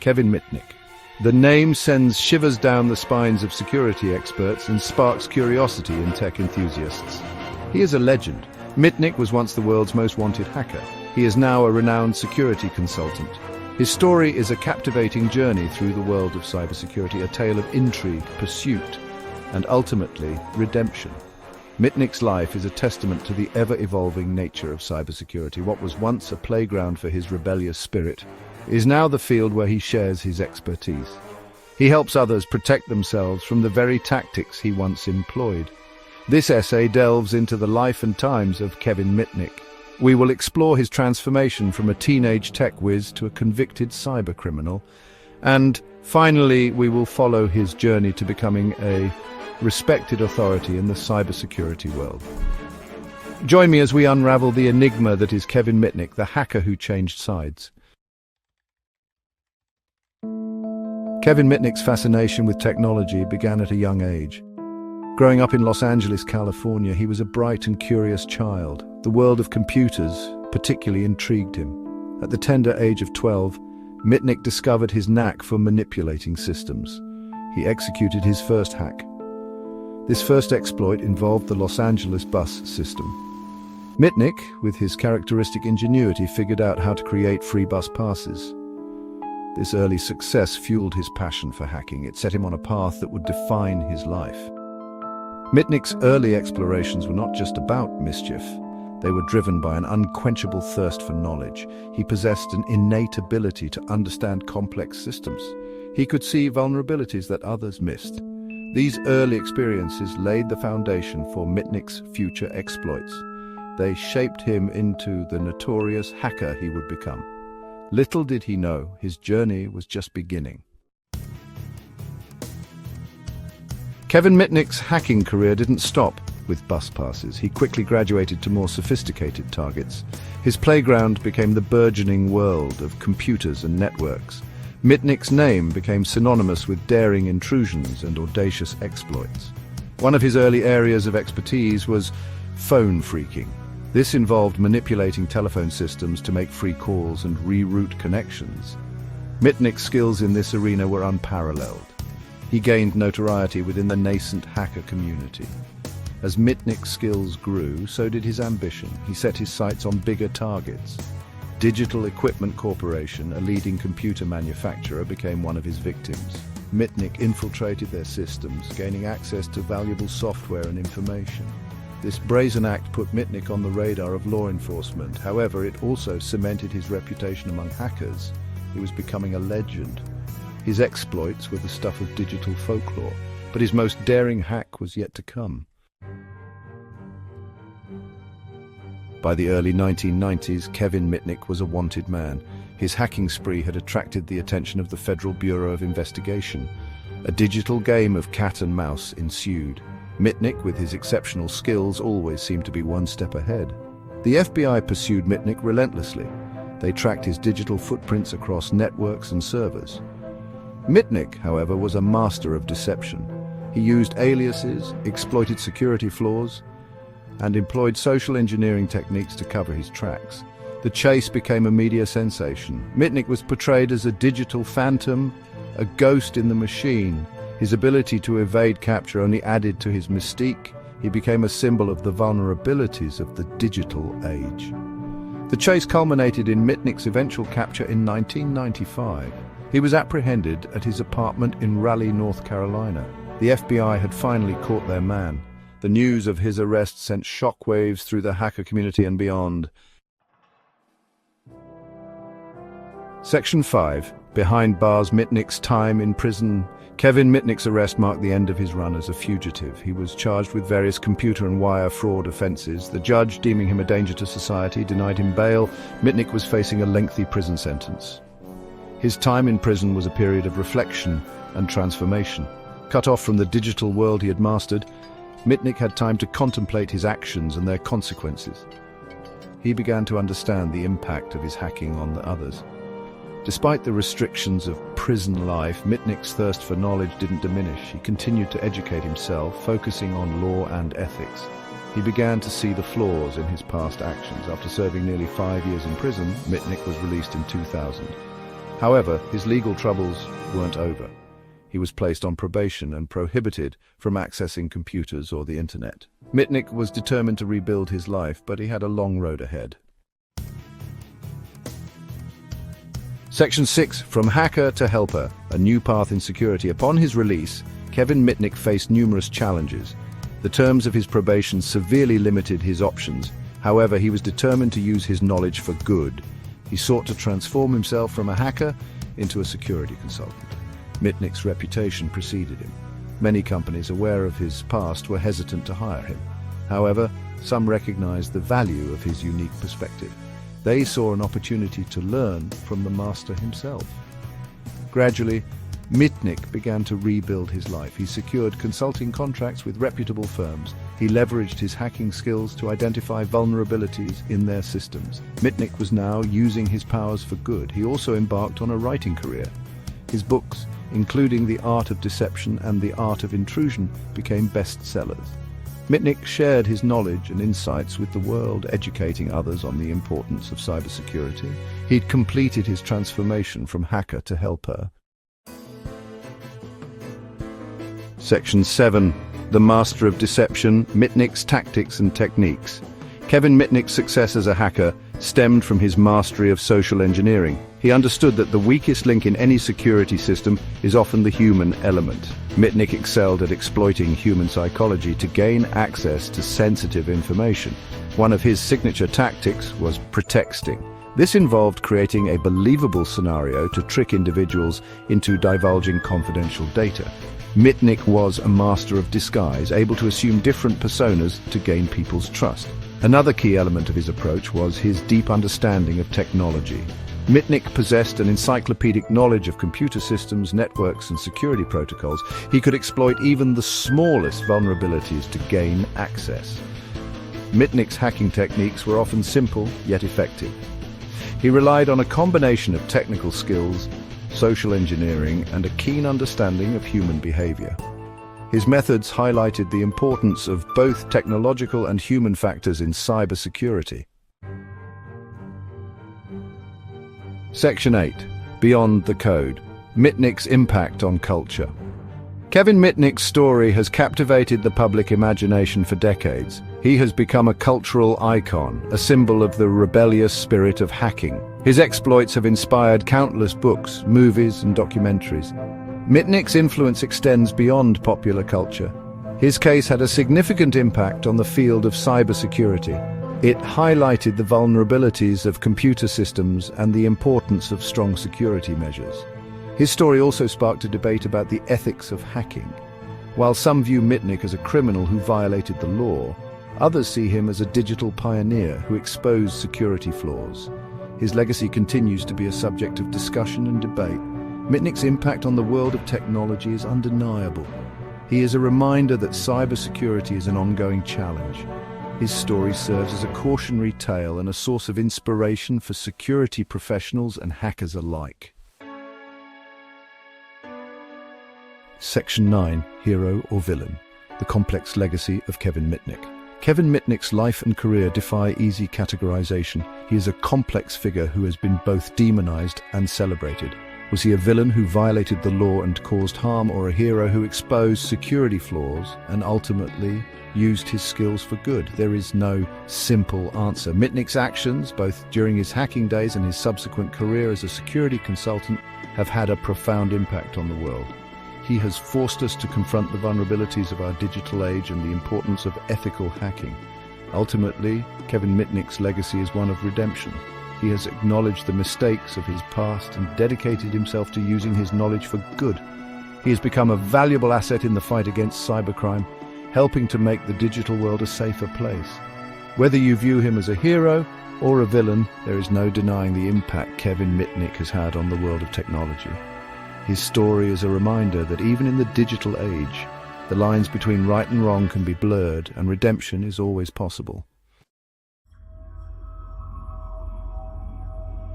Kevin Mitnick. The name sends shivers down the spines of security experts and sparks curiosity in tech enthusiasts. He is a legend. Mitnick was once the world's most wanted hacker. He is now a renowned security consultant. His story is a captivating journey through the world of cybersecurity, a tale of intrigue, pursuit, and ultimately, redemption. Mitnick's life is a testament to the ever-evolving nature of cybersecurity. What was once a playground for his rebellious spirit is now the field where he shares his expertise. He helps others protect themselves from the very tactics he once employed. This essay delves into the life and times of Kevin Mitnick. We will explore his transformation from a teenage tech whiz to a convicted cybercriminal, and finally we will follow his journey to becoming a respected authority in the cybersecurity world. Join me as we unravel the enigma that is Kevin Mitnick, the hacker who changed sides. Kevin Mitnick's fascination with technology began at a young age. Growing up in Los Angeles, California, he was a bright and curious child. The world of computers particularly intrigued him. At the tender age of 12, Mitnick discovered his knack for manipulating systems. He executed his first hack. This first exploit involved the Los Angeles bus system. Mitnick, with his characteristic ingenuity, figured out how to create free bus passes. This early success fueled his passion for hacking. It set him on a path that would define his life. Mitnick's early explorations were not just about mischief. They were driven by an unquenchable thirst for knowledge. He possessed an innate ability to understand complex systems. He could see vulnerabilities that others missed. These early experiences laid the foundation for Mitnick's future exploits. They shaped him into the notorious hacker he would become. Little did he know, his journey was just beginning. Kevin Mitnick's hacking career didn't stop with bus passes. He quickly graduated to more sophisticated targets. His playground became the burgeoning world of computers and networks. Mitnick's name became synonymous with daring intrusions and audacious exploits. One of his early areas of expertise was phone phreaking. This involved manipulating telephone systems to make free calls and reroute connections. Mitnick's skills in this arena were unparalleled. He gained notoriety within the nascent hacker community. As Mitnick's skills grew, so did his ambition. He set his sights on bigger targets. Digital Equipment Corporation, a leading computer manufacturer, became one of his victims. Mitnick infiltrated their systems, gaining access to valuable software and information. This brazen act put Mitnick on the radar of law enforcement. However, it also cemented his reputation among hackers. He was becoming a legend. His exploits were the stuff of digital folklore, but his most daring hack was yet to come. By the early 1990s, Kevin Mitnick was a wanted man. His hacking spree had attracted the attention of the Federal Bureau of Investigation. A digital game of cat and mouse ensued. Mitnick, with his exceptional skills, always seemed to be one step ahead. The FBI pursued Mitnick relentlessly. They tracked his digital footprints across networks and servers. Mitnick, however, was a master of deception. He used aliases, exploited security flaws, and employed social engineering techniques to cover his tracks. The chase became a media sensation. Mitnick was portrayed as a digital phantom, a ghost in the machine. His ability to evade capture only added to his mystique. He became a symbol of the vulnerabilities of the digital age. The chase culminated in Mitnick's eventual capture in 1995. He was apprehended at his apartment in Raleigh, North Carolina. The FBI had finally caught their man. The news of his arrest sent shockwaves through the hacker community and beyond. Section 5. Behind bars. Mitnick's time in prison. Kevin Mitnick's arrest marked the end of his run as a fugitive. He was charged with various computer and wire fraud offenses. The judge, deeming him a danger to society, denied him bail. Mitnick was facing a lengthy prison sentence. His time in prison was a period of reflection and transformation. Cut off from the digital world he had mastered, Mitnick had time to contemplate his actions and their consequences. He began to understand the impact of his hacking on the others. Despite the restrictions of prison life, Mitnick's thirst for knowledge didn't diminish. He continued to educate himself, focusing on law and ethics. He began to see the flaws in his past actions. After serving nearly 5 years in prison, Mitnick was released in 2000. However, his legal troubles weren't over. He was placed on probation and prohibited from accessing computers or the internet. Mitnick was determined to rebuild his life, but he had a long road ahead. Section 6. From Hacker to Helper, a new path in security. Upon his release, Kevin Mitnick faced numerous challenges. The terms of his probation severely limited his options. However, he was determined to use his knowledge for good. He sought to transform himself from a hacker into a security consultant. Mitnick's reputation preceded him. Many companies aware of his past were hesitant to hire him. However, some recognized the value of his unique perspective. They saw an opportunity to learn from the master himself. Gradually, Mitnick began to rebuild his life. He secured consulting contracts with reputable firms. He leveraged his hacking skills to identify vulnerabilities in their systems. Mitnick was now using his powers for good. He also embarked on a writing career. His books, including The Art of Deception and The Art of Intrusion, became bestsellers. Mitnick shared his knowledge and insights with the world, educating others on the importance of cybersecurity. He'd completed his transformation from hacker to helper. Section 7. The Master of Deception, Mitnick's Tactics and Techniques. Kevin Mitnick's success as a hacker stemmed from his mastery of social engineering. He understood that the weakest link in any security system is often the human element. Mitnick excelled at exploiting human psychology to gain access to sensitive information. One of his signature tactics was pretexting. This involved creating a believable scenario to trick individuals into divulging confidential data. Mitnick was a master of disguise, able to assume different personas to gain people's trust. Another key element of his approach was his deep understanding of technology. Mitnick possessed an encyclopedic knowledge of computer systems, networks, and security protocols. He could exploit even the smallest vulnerabilities to gain access. Mitnick's hacking techniques were often simple, yet effective. He relied on a combination of technical skills, social engineering, and a keen understanding of human behavior. His methods highlighted the importance of both technological and human factors in cybersecurity. Section 8. Beyond the Code. Mitnick's Impact on Culture. Kevin Mitnick's story has captivated the public imagination for decades. He has become a cultural icon, a symbol of the rebellious spirit of hacking. His exploits have inspired countless books, movies, and documentaries. Mitnick's influence extends beyond popular culture. His case had a significant impact on the field of cybersecurity. It highlighted the vulnerabilities of computer systems and the importance of strong security measures. His story also sparked a debate about the ethics of hacking. While some view Mitnick as a criminal who violated the law, others see him as a digital pioneer who exposed security flaws. His legacy continues to be a subject of discussion and debate. Mitnick's impact on the world of technology is undeniable. He is a reminder that cybersecurity is an ongoing challenge. His story serves as a cautionary tale and a source of inspiration for security professionals and hackers alike. Section 9. Hero or Villain. The Complex Legacy of Kevin Mitnick. Kevin Mitnick's life and career defy easy categorization. He is a complex figure who has been both demonized and celebrated. Was he a villain who violated the law and caused harm, or a hero who exposed security flaws and ultimately used his skills for good? There is no simple answer. Mitnick's actions, both during his hacking days and his subsequent career as a security consultant, have had a profound impact on the world. He has forced us to confront the vulnerabilities of our digital age and the importance of ethical hacking. Ultimately, Kevin Mitnick's legacy is one of redemption. He has acknowledged the mistakes of his past and dedicated himself to using his knowledge for good. He has become a valuable asset in the fight against cybercrime, helping to make the digital world a safer place. Whether you view him as a hero or a villain, there is no denying the impact Kevin Mitnick has had on the world of technology. His story is a reminder that even in the digital age, the lines between right and wrong can be blurred, and redemption is always possible.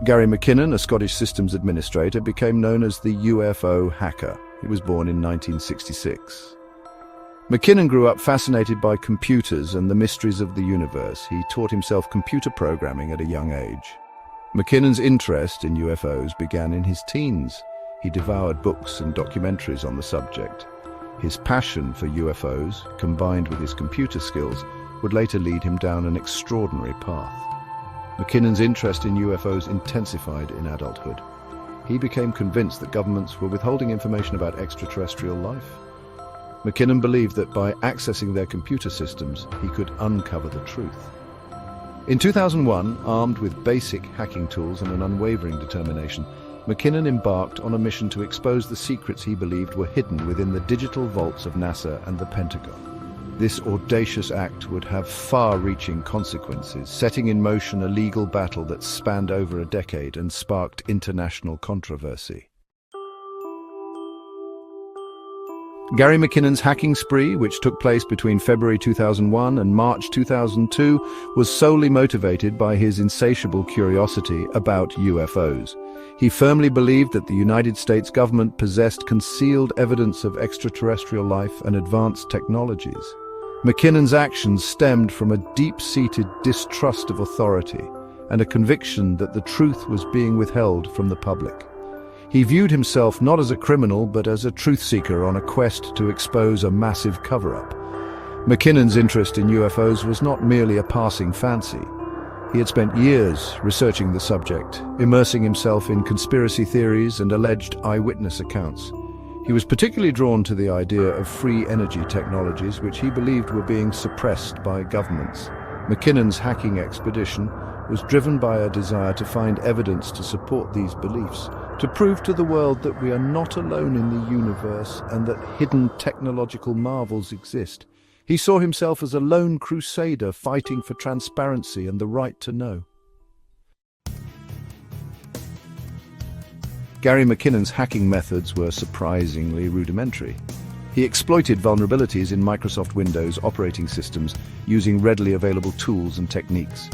Gary McKinnon, a Scottish systems administrator, became known as the UFO hacker. He was born in 1966. McKinnon grew up fascinated by computers and the mysteries of the universe. He taught himself computer programming at a young age. McKinnon's interest in UFOs began in his teens. He devoured books and documentaries on the subject. His passion for UFOs, combined with his computer skills, would later lead him down an extraordinary path. McKinnon's interest in UFOs intensified in adulthood. He became convinced that governments were withholding information about extraterrestrial life. McKinnon believed that by accessing their computer systems, he could uncover the truth. In 2001, armed with basic hacking tools and an unwavering determination, McKinnon embarked on a mission to expose the secrets he believed were hidden within the digital vaults of NASA and the Pentagon. This audacious act would have far-reaching consequences, setting in motion a legal battle that spanned over a decade and sparked international controversy. Gary McKinnon's hacking spree, which took place between February 2001 and March 2002, was solely motivated by his insatiable curiosity about UFOs. He firmly believed that the United States government possessed concealed evidence of extraterrestrial life and advanced technologies. McKinnon's actions stemmed from a deep-seated distrust of authority and a conviction that the truth was being withheld from the public. He viewed himself not as a criminal, but as a truth-seeker on a quest to expose a massive cover-up. McKinnon's interest in UFOs was not merely a passing fancy. He had spent years researching the subject, immersing himself in conspiracy theories and alleged eyewitness accounts. He was particularly drawn to the idea of free energy technologies, which he believed were being suppressed by governments. McKinnon's hacking expedition was driven by a desire to find evidence to support these beliefs, to prove to the world that we are not alone in the universe and that hidden technological marvels exist. He saw himself as a lone crusader fighting for transparency and the right to know. Gary McKinnon's hacking methods were surprisingly rudimentary. He exploited vulnerabilities in Microsoft Windows operating systems using readily available tools and techniques.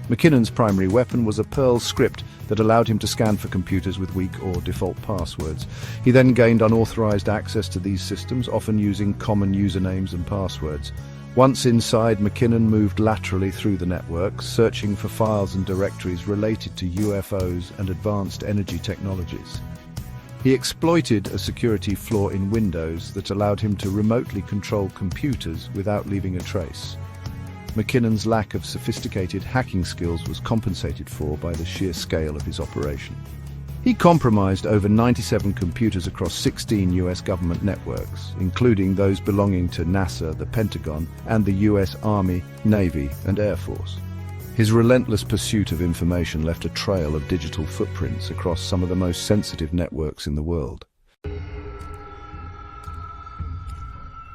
McKinnon's primary weapon was a Perl script that allowed him to scan for computers with weak or default passwords. He then gained unauthorized access to these systems, often using common usernames and passwords. Once inside, McKinnon moved laterally through the network, searching for files and directories related to UFOs and advanced energy technologies. He exploited a security flaw in Windows that allowed him to remotely control computers without leaving a trace. McKinnon's lack of sophisticated hacking skills was compensated for by the sheer scale of his operation. He compromised over 97 computers across 16 US government networks, including those belonging to NASA, the Pentagon, and the US Army, Navy, and Air Force. His relentless pursuit of information left a trail of digital footprints across some of the most sensitive networks in the world.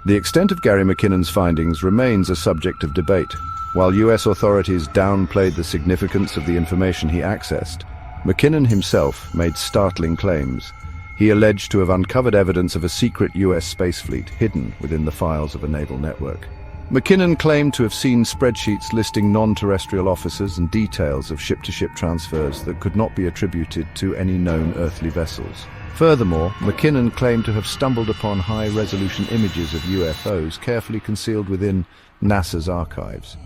The extent of Gary McKinnon's findings remains a subject of debate. While US authorities downplayed the significance of the information he accessed, McKinnon himself made startling claims. He alleged to have uncovered evidence of a secret US space fleet hidden within the files of a naval network. McKinnon claimed to have seen spreadsheets listing non-terrestrial officers and details of ship-to-ship transfers that could not be attributed to any known earthly vessels. Furthermore, McKinnon claimed to have stumbled upon high-resolution images of UFOs carefully concealed within NASA's archives.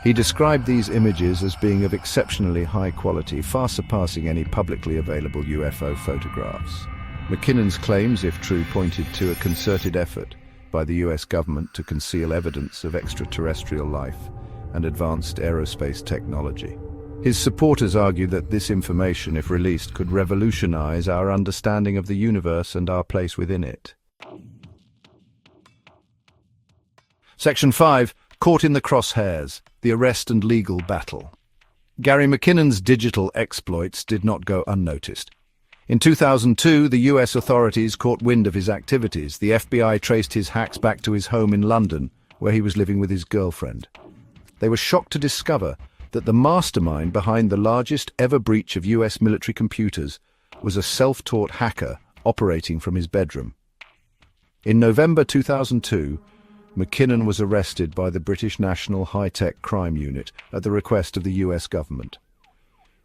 He described these images as being of exceptionally high quality, far surpassing any publicly available UFO photographs. McKinnon's claims, if true, pointed to a concerted effort by the US government to conceal evidence of extraterrestrial life and advanced aerospace technology. His supporters argued that this information, if released, could revolutionize our understanding of the universe and our place within it. Section 5. Caught in the crosshairs, the arrest and legal battle. Gary McKinnon's digital exploits did not go unnoticed. In 2002, the US authorities caught wind of his activities. The FBI traced his hacks back to his home in London, where he was living with his girlfriend. They were shocked to discover that the mastermind behind the largest ever breach of US military computers was a self-taught hacker operating from his bedroom. In November 2002, McKinnon was arrested by the British National High-Tech Crime Unit at the request of the US government.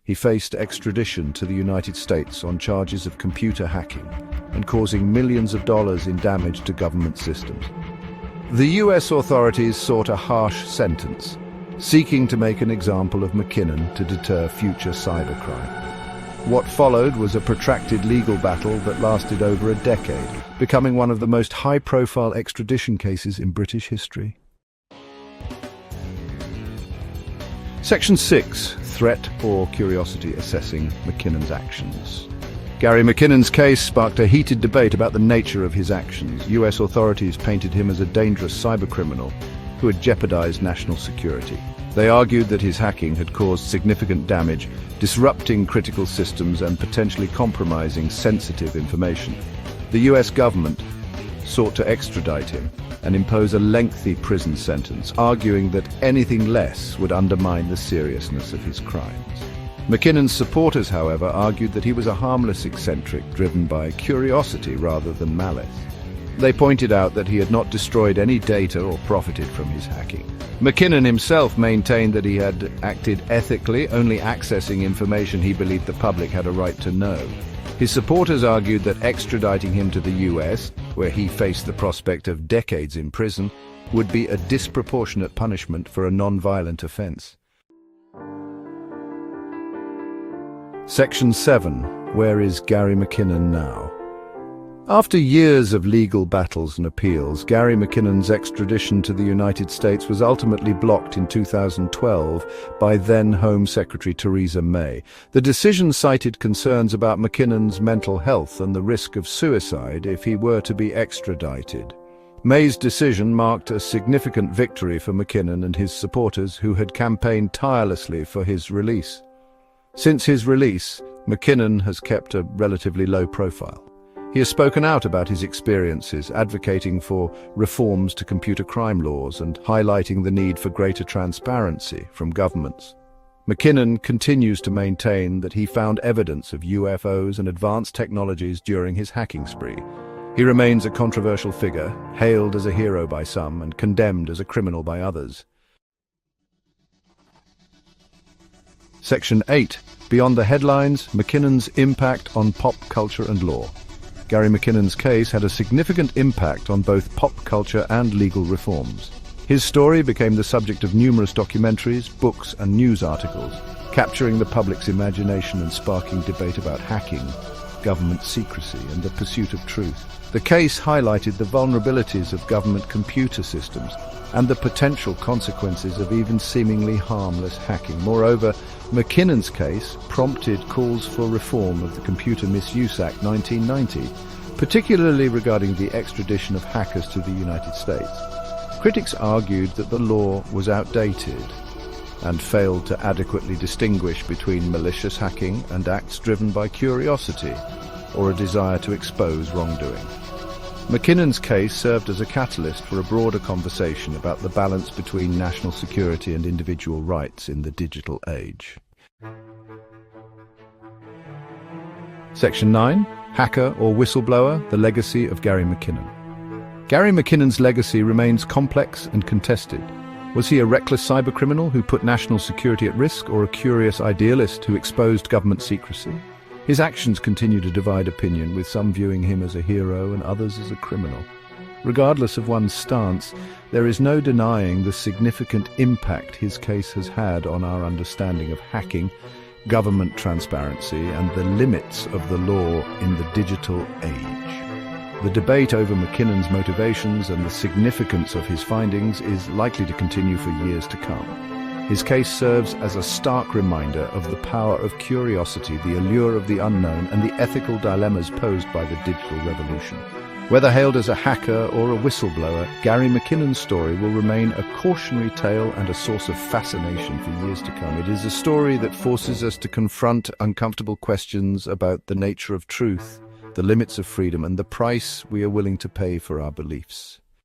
He faced extradition to the United States on charges of computer hacking and causing millions of dollars in damage to government systems. The US authorities sought a harsh sentence, seeking to make an example of McKinnon to deter future cybercrime. What followed was a protracted legal battle that lasted over a decade, becoming one of the most high-profile extradition cases in British history. Section 6. Threat or curiosity assessing McKinnon's actions. Gary McKinnon's case sparked a heated debate about the nature of his actions. US authorities painted him as a dangerous cybercriminal who had jeopardized national security. They argued that his hacking had caused significant damage, disrupting critical systems and potentially compromising sensitive information. The US government sought to extradite him and impose a lengthy prison sentence, arguing that anything less would undermine the seriousness of his crimes. McKinnon's supporters, however, argued that he was a harmless eccentric driven by curiosity rather than malice. They pointed out that he had not destroyed any data or profited from his hacking. McKinnon himself maintained that he had acted ethically, only accessing information he believed the public had a right to know. His supporters argued that extraditing him to the US, where he faced the prospect of decades in prison, would be a disproportionate punishment for a non-violent offense. Section 7. Where is Gary McKinnon now? After years of legal battles and appeals, Gary McKinnon's extradition to the United States was ultimately blocked in 2012 by then Home Secretary Theresa May. The decision cited concerns about McKinnon's mental health and the risk of suicide if he were to be extradited. May's decision marked a significant victory for McKinnon and his supporters, who had campaigned tirelessly for his release. Since his release, McKinnon has kept a relatively low profile. He has spoken out about his experiences, advocating for reforms to computer crime laws and highlighting the need for greater transparency from governments. McKinnon continues to maintain that he found evidence of UFOs and advanced technologies during his hacking spree. He remains a controversial figure, hailed as a hero by some and condemned as a criminal by others. Section 8. Beyond the headlines, McKinnon's impact on pop culture and law. Gary McKinnon's case had a significant impact on both pop culture and legal reforms. His story became the subject of numerous documentaries, books, and news articles, capturing the public's imagination and sparking debate about hacking, government secrecy, and the pursuit of truth. The case highlighted the vulnerabilities of government computer systems and the potential consequences of even seemingly harmless hacking. Moreover, McKinnon's case prompted calls for reform of the Computer Misuse Act 1990, particularly regarding the extradition of hackers to the United States. Critics argued that the law was outdated and failed to adequately distinguish between malicious hacking and acts driven by curiosity or a desire to expose wrongdoing. McKinnon's case served as a catalyst for a broader conversation about the balance between national security and individual rights in the digital age. Section 9. Hacker or whistleblower, the legacy of Gary McKinnon. Gary McKinnon's legacy remains complex and contested. Was he a reckless cybercriminal who put national security at risk, or a curious idealist who exposed government secrecy? His actions continue to divide opinion, with some viewing him as a hero and others as a criminal. Regardless of one's stance, there is no denying the significant impact his case has had on our understanding of hacking, government transparency, and the limits of the law in the digital age. The debate over McKinnon's motivations and the significance of his findings is likely to continue for years to come. His case serves as a stark reminder of the power of curiosity, the allure of the unknown, and the ethical dilemmas posed by the digital revolution. Whether hailed as a hacker or a whistleblower, Gary McKinnon's story will remain a cautionary tale and a source of fascination for years to come. It is a story that forces us to confront uncomfortable questions about the nature of truth, the limits of freedom, and the price we are willing to pay for our beliefs.